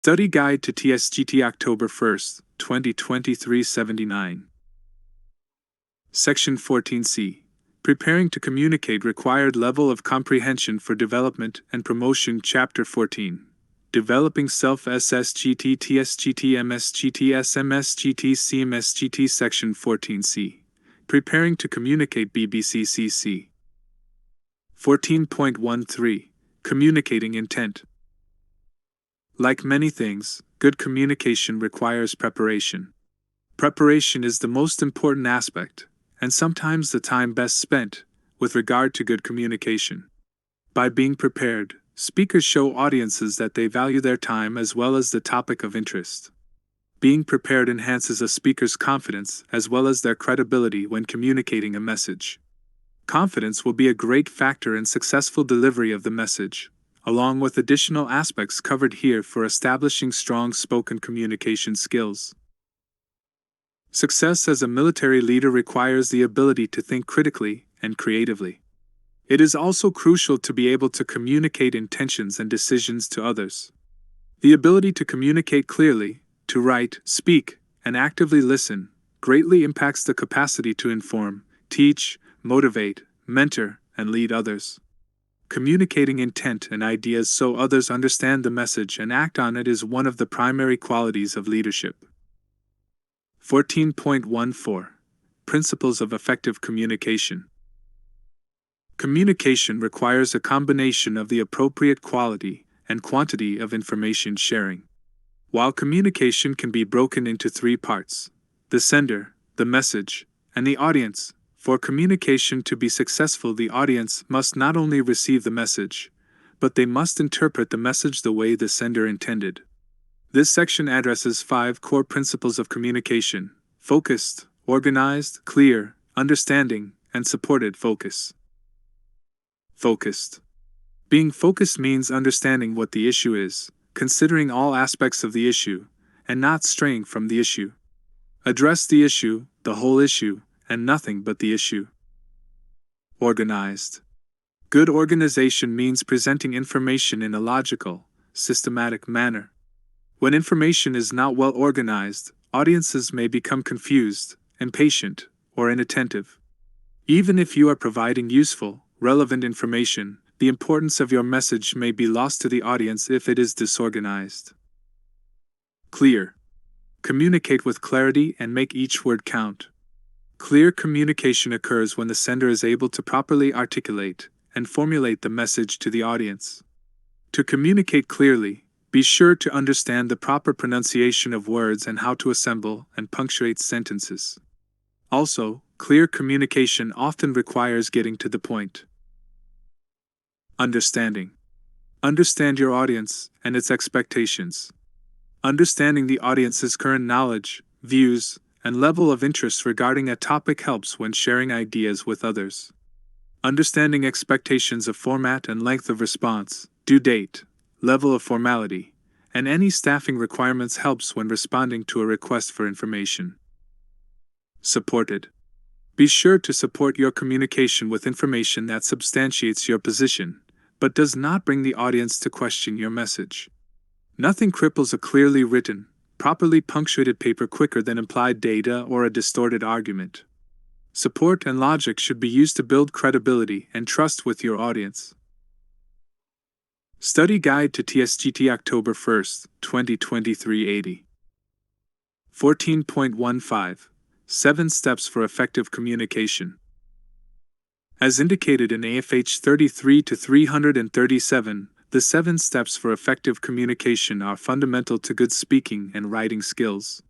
Study Guide to Tsgt October 1st, 2023 79. Section 14C. Preparing to Communicate Required Level of Comprehension for Development and Promotion Chapter 14. Developing Self-SSGT TSGT MSGT SMSGT CMSGT Section 14C. Preparing to Communicate BBCCC. 14.13. Communicating Intent. Like many things, good communication requires preparation. Preparation is the most important aspect, and sometimes the time best spent, with regard to good communication. By being prepared, speakers show audiences that they value their time as well as the topic of interest. Being prepared enhances a speaker's confidence as well as their credibility when communicating a message. Confidence will be a great factor in successful delivery of the message, along with additional aspects covered here for establishing strong spoken communication skills. Success as a military leader requires the ability to think critically and creatively. It is also crucial to be able to communicate intentions and decisions to others. The ability to communicate clearly, to write, speak, and actively listen, greatly impacts the capacity to inform, teach, motivate, mentor, and lead others. Communicating intent and ideas so others understand the message and act on it is one of the primary qualities of leadership. 14.14. Principles of Effective Communication. Communication requires a combination of the appropriate quality and quantity of information sharing. While communication can be broken into three parts: the sender, the message, and the audience, for communication to be successful, the audience must not only receive the message, but they must interpret the message the way the sender intended. This section addresses 5 core principles of communication: focused, organized, clear, understanding, and supported focus. Focused. Being focused means understanding what the issue is, considering all aspects of the issue, and not straying from the issue. Address the issue, the whole issue, and nothing but the issue. Organized. Good organization means presenting information in a logical, systematic manner. When information is not well organized, audiences may become confused, impatient, or inattentive. Even if you are providing useful, relevant information, the importance of your message may be lost to the audience if it is disorganized. Clear. Communicate with clarity and make each word count. Clear communication occurs when the sender is able to properly articulate and formulate the message to the audience. To communicate clearly, be sure to understand the proper pronunciation of words and how to assemble and punctuate sentences. Also, clear communication often requires getting to the point. Understanding. Understand your audience and its expectations. Understanding the audience's current knowledge, views, and level of interest regarding a topic helps when sharing ideas with others. Understanding expectations of format and length of response, due date, level of formality, and any staffing requirements helps when responding to a request for information. Supported. Be sure to support your communication with information that substantiates your position, but does not bring the audience to question your message. Nothing cripples a clearly written, properly punctuated paper quicker than implied data or a distorted argument. Support and logic should be used to build credibility and trust with your audience. Study Guide to Tsgt October 1st, 2023 80. 14.15. 7 Steps for Effective Communication. As indicated in AFH 33 to 337, the 7 steps for effective communication are fundamental to good speaking and writing skills.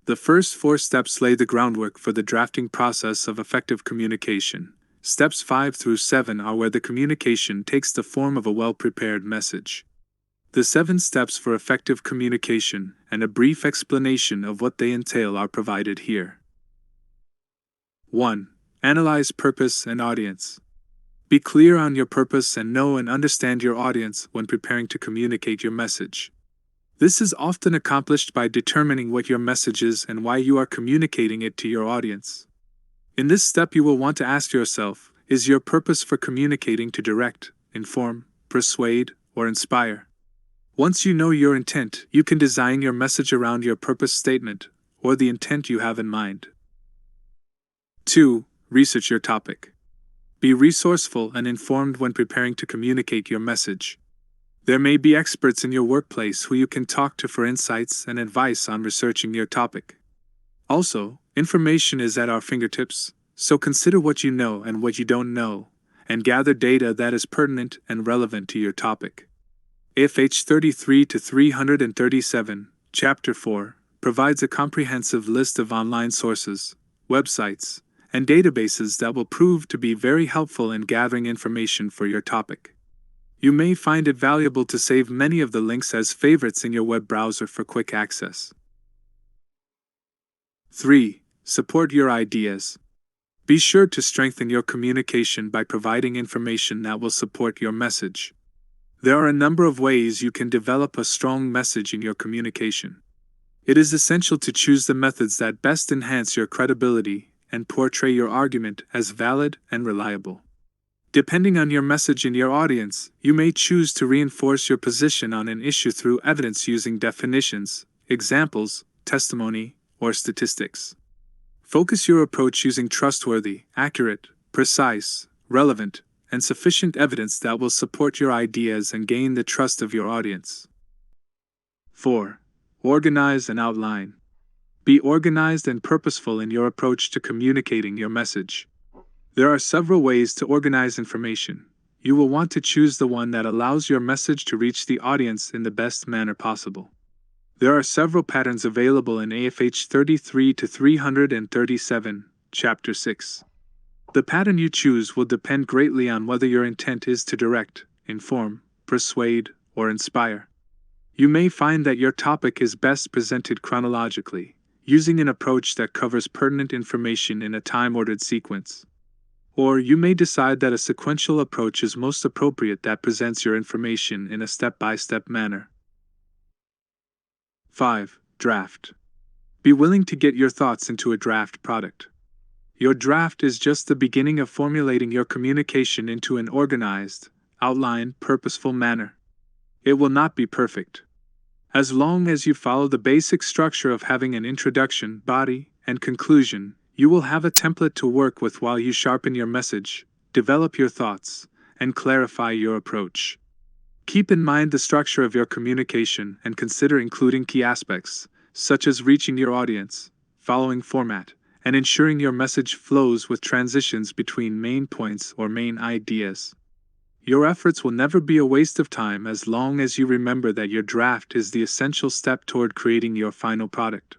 The first 4 steps lay the groundwork for the drafting process of effective communication. Steps 5 through 7 are where the communication takes the form of a well-prepared message. The 7 steps for effective communication and a brief explanation of what they entail are provided here. 1. Analyze purpose and audience. Be clear on your purpose and know and understand your audience when preparing to communicate your message. This is often accomplished by determining what your message is and why you are communicating it to your audience. In this step, you will want to ask yourself, is your purpose for communicating to direct, inform, persuade, or inspire? Once you know your intent, you can design your message around your purpose statement or the intent you have in mind. 2. Research your topic. Be resourceful and informed when preparing to communicate your message. There may be experts in your workplace who you can talk to for insights and advice on researching your topic. Also, information is at our fingertips, so consider what you know and what you don't know, and gather data that is pertinent and relevant to your topic. AFH 33 to 337, Chapter 4, provides a comprehensive list of online sources, websites, and databases that will prove to be very helpful in gathering information for your topic. You may find it valuable to save many of the links as favorites in your web browser for quick access. 3. Support your ideas. Be sure to strengthen your communication by providing information that will support your message. There are a number of ways you can develop a strong message in your communication. It is essential to choose the methods that best enhance your credibility and portray your argument as valid and reliable. Depending on your message and your audience, you may choose to reinforce your position on an issue through evidence using definitions, examples, testimony, or statistics. Focus your approach using trustworthy, accurate, precise, relevant, and sufficient evidence that will support your ideas and gain the trust of your audience. 4. Organize and outline. Be organized and purposeful in your approach to communicating your message. There are several ways to organize information. You will want to choose the one that allows your message to reach the audience in the best manner possible. There are several patterns available in AFH 33 to 337, Chapter 6. The pattern you choose will depend greatly on whether your intent is to direct, inform, persuade, or inspire. You may find that your topic is best presented chronologically, using an approach that covers pertinent information in a time-ordered sequence. Or you may decide that a sequential approach is most appropriate that presents your information in a step-by-step manner. 5. Draft. Be willing to get your thoughts into a draft product. Your draft is just the beginning of formulating your communication into an organized, outlined, purposeful manner. It will not be perfect. As long as you follow the basic structure of having an introduction, body, and conclusion, you will have a template to work with while you sharpen your message, develop your thoughts, and clarify your approach. Keep in mind the structure of your communication and consider including key aspects, such as reaching your audience, following format, and ensuring your message flows with transitions between main points or main ideas. Your efforts will never be a waste of time as long as you remember that your draft is the essential step toward creating your final product.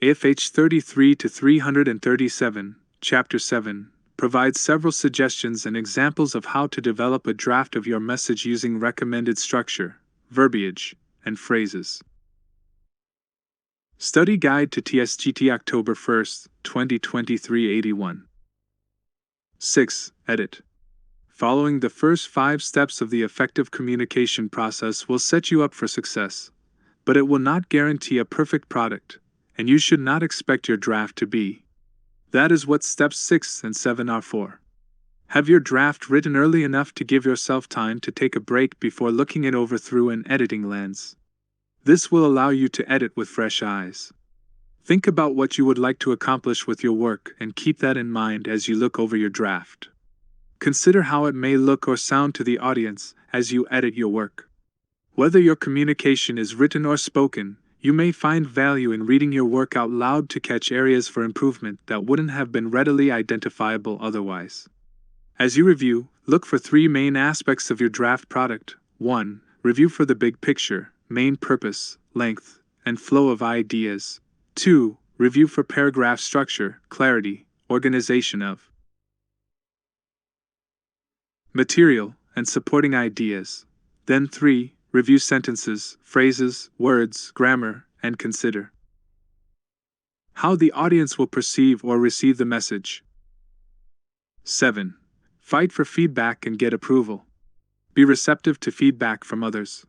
AFH 33 to 337, Chapter 7, provides several suggestions and examples of how to develop a draft of your message using recommended structure, verbiage, and phrases. Study Guide to Tsgt October 1, 2023 81. 6. Edit. Following the first 5 steps of the effective communication process will set you up for success, but it will not guarantee a perfect product, and you should not expect your draft to be. That is what steps 6 and 7 are for. Have your draft written early enough to give yourself time to take a break before looking it over through an editing lens. This will allow you to edit with fresh eyes. Think about what you would like to accomplish with your work and keep that in mind as you look over your draft. Consider how it may look or sound to the audience as you edit your work. Whether your communication is written or spoken, you may find value in reading your work out loud to catch areas for improvement that wouldn't have been readily identifiable otherwise. As you review, look for 3 main aspects of your draft product. 1. Review for the big picture, main purpose, length, and flow of ideas. 2. Review for paragraph structure, clarity, organization of material, and supporting ideas. Then 3. Review sentences, phrases, words, grammar, and consider how the audience will perceive or receive the message. 7. Fight for feedback and get approval. Be receptive to feedback from others.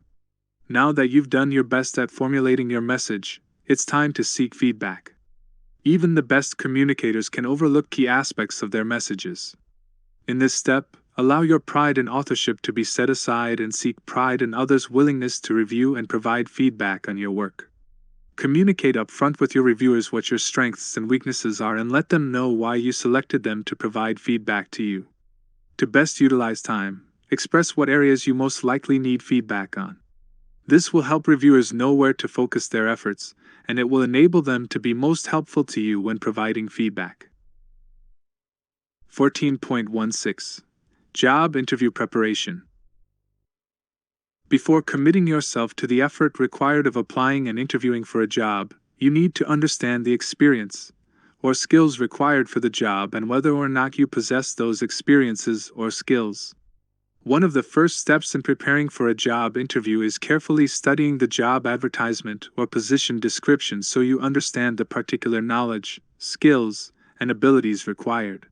Now that you've done your best at formulating your message, it's time to seek feedback. Even the best communicators can overlook key aspects of their messages. In this step, Allow your pride in authorship to be set aside and seek pride in others' willingness to review and provide feedback on your work. Communicate upfront with your reviewers what your strengths and weaknesses are and let them know why you selected them to provide feedback to you. To best utilize time, express what areas you most likely need feedback on. This will help reviewers know where to focus their efforts, and it will enable them to be most helpful to you when providing feedback. 14.16. Job interview preparation. Before committing yourself to the effort required of applying and interviewing for a job, you need to understand the experience or skills required for the job and whether or not you possess those experiences or skills. One of the first steps in preparing for a job interview is carefully studying the job advertisement or position description so you understand the particular knowledge, skills, and abilities required.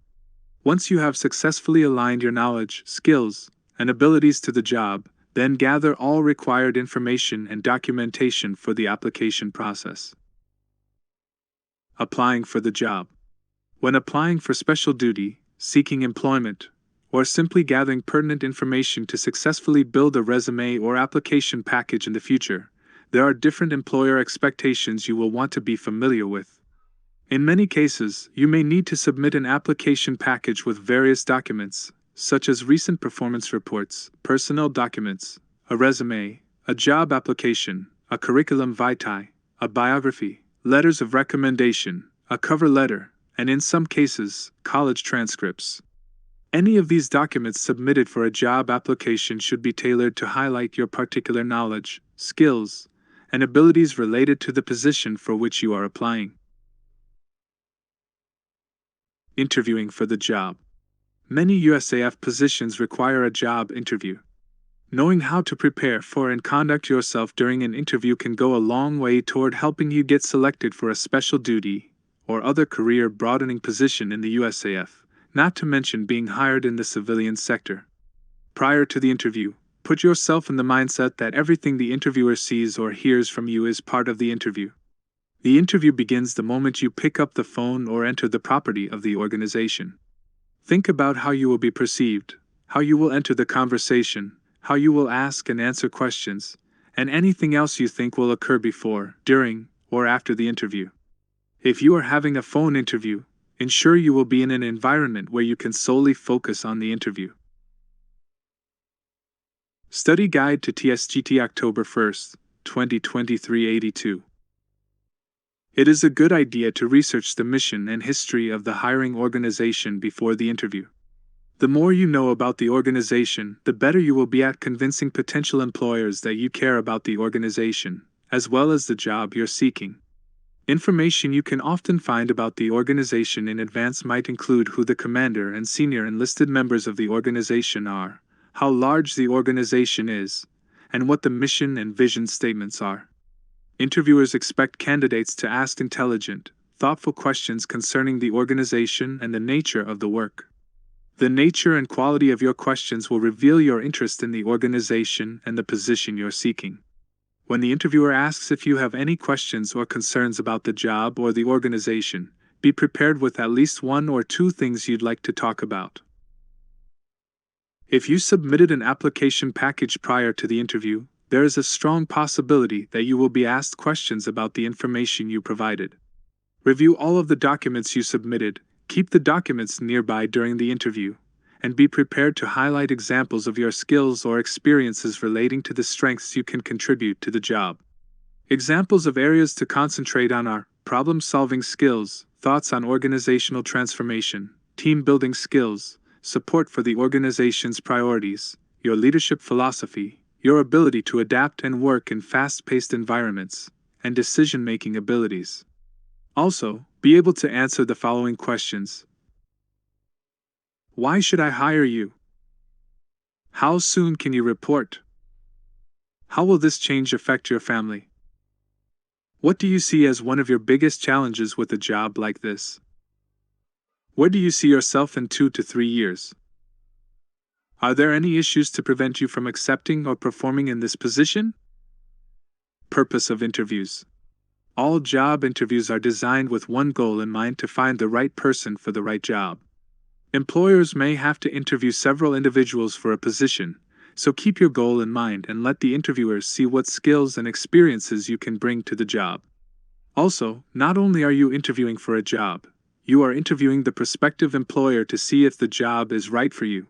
Once you have successfully aligned your knowledge, skills, and abilities to the job, then gather all required information and documentation for the application process. Applying for the job. When applying for special duty, seeking employment, or simply gathering pertinent information to successfully build a resume or application package in the future, there are different employer expectations you will want to be familiar with. In many cases, you may need to submit an application package with various documents, such as recent performance reports, personnel documents, a resume, a job application, a curriculum vitae, a biography, letters of recommendation, a cover letter, and in some cases, college transcripts. Any of these documents submitted for a job application should be tailored to highlight your particular knowledge, skills, and abilities related to the position for which you are applying. Interviewing for the job. Many USAF positions require a job interview. Knowing how to prepare for and conduct yourself during an interview can go a long way toward helping you get selected for a special duty or other career-broadening position in the USAF, not to mention being hired in the civilian sector. Prior to the interview, put yourself in the mindset that everything the interviewer sees or hears from you is part of the interview. The interview begins the moment you pick up the phone or enter the property of the organization. Think about how you will be perceived, how you will enter the conversation, how you will ask and answer questions, and anything else you think will occur before, during, or after the interview. If you are having a phone interview, ensure you will be in an environment where you can solely focus on the interview. Study Guide to Tsgt October 1st, 2023 82. It is a good idea to research the mission and history of the hiring organization before the interview. The more you know about the organization, the better you will be at convincing potential employers that you care about the organization, as well as the job you're seeking. Information you can often find about the organization in advance might include who the commander and senior enlisted members of the organization are, how large the organization is, and what the mission and vision statements are. Interviewers expect candidates to ask intelligent, thoughtful questions concerning the organization and the nature of the work. The nature and quality of your questions will reveal your interest in the organization and the position you're seeking. When the interviewer asks if you have any questions or concerns about the job or the organization, be prepared with at least one or two things you'd like to talk about. If you submitted an application package prior to the interview, there is a strong possibility that you will be asked questions about the information you provided. Review all of the documents you submitted, keep the documents nearby during the interview, and be prepared to highlight examples of your skills or experiences relating to the strengths you can contribute to the job. Examples of areas to concentrate on are problem-solving skills, thoughts on organizational transformation, team-building skills, support for the organization's priorities, your leadership philosophy, your ability to adapt and work in fast-paced environments, and decision-making abilities. Also, be able to answer the following questions. Why should I hire you? How soon can you report? How will this change affect your family? What do you see as one of your biggest challenges with a job like this? Where do you see yourself in 2 to 3 years? Are there any issues to prevent you from accepting or performing in this position? Purpose of interviews. All job interviews are designed with one goal in mind: to find the right person for the right job. Employers may have to interview several individuals for a position, so keep your goal in mind and let the interviewers see what skills and experiences you can bring to the job. Also, not only are you interviewing for a job, you are interviewing the prospective employer to see if the job is right for you.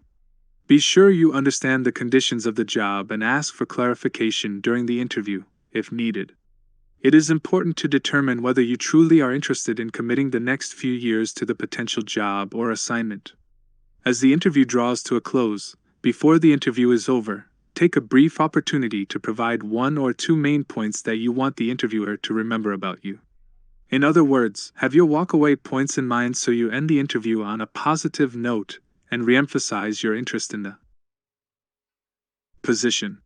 Be sure you understand the conditions of the job and ask for clarification during the interview, if needed. It is important to determine whether you truly are interested in committing the next few years to the potential job or assignment. As the interview draws to a close, before the interview is over, take a brief opportunity to provide one or two main points that you want the interviewer to remember about you. In other words, have your walkaway points in mind so you end the interview on a positive note and re-emphasize your interest in the position.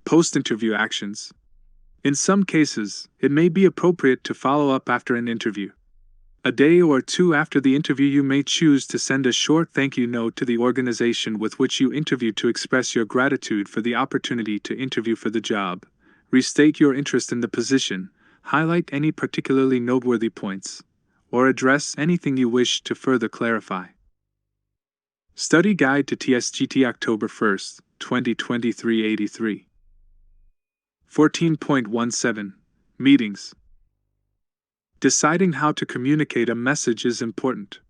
Post-interview actions. In some cases, it may be appropriate to follow up after an interview. A day or two after the interview, you may choose to send a short thank you note to the organization with which you interviewed to express your gratitude for the opportunity to interview for the job, restate your interest in the position, highlight any particularly noteworthy points, or address anything you wish to further clarify. Study Guide to Tsgt October 1st, 2023 83. 14.17 Meetings. Deciding how to communicate a message is important.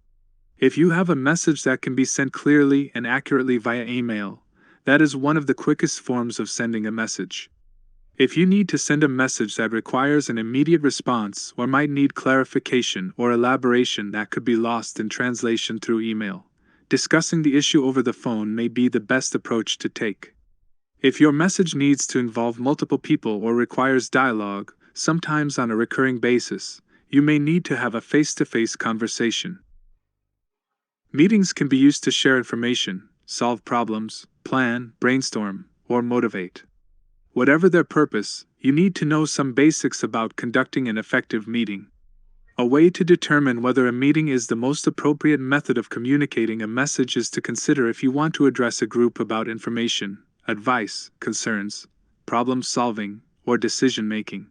If you have a message that can be sent clearly and accurately via email, that is one of the quickest forms of sending a message. If you need to send a message that requires an immediate response or might need clarification or elaboration that could be lost in translation through email, discussing the issue over the phone may be the best approach to take. If your message needs to involve multiple people or requires dialogue, sometimes on a recurring basis, you may need to have a face-to-face conversation. Meetings can be used to share information, solve problems, plan, brainstorm, or motivate. Whatever their purpose, you need to know some basics about conducting an effective meeting. A way to determine whether a meeting is the most appropriate method of communicating a message is to consider if you want to address a group about information, advice, concerns, problem solving, or decision making.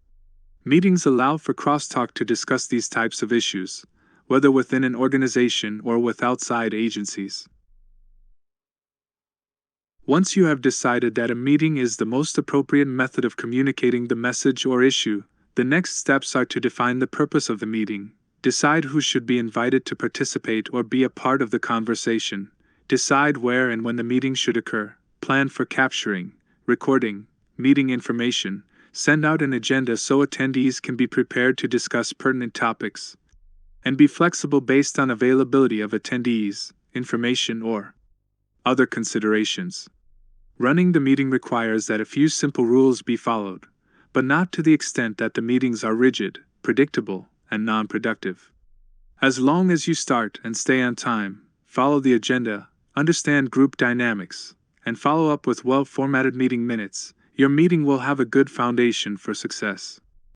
Meetings allow for crosstalk to discuss these types of issues, whether within an organization or with outside agencies. Once you have decided that a meeting is the most appropriate method of communicating the message or issue, the next steps are to define the purpose of the meeting, decide who should be invited to participate or be a part of the conversation, decide where and when the meeting should occur, plan for capturing, recording, meeting information, send out an agenda so attendees can be prepared to discuss pertinent topics, and be flexible based on availability of attendees, information, or other considerations. Running the meeting requires that a few simple rules be followed, but not to the extent that the meetings are rigid, predictable, and non-productive. As long as you start and stay on time, follow the agenda, understand group dynamics, and follow up with well-formatted meeting minutes, your meeting will have a good foundation for success.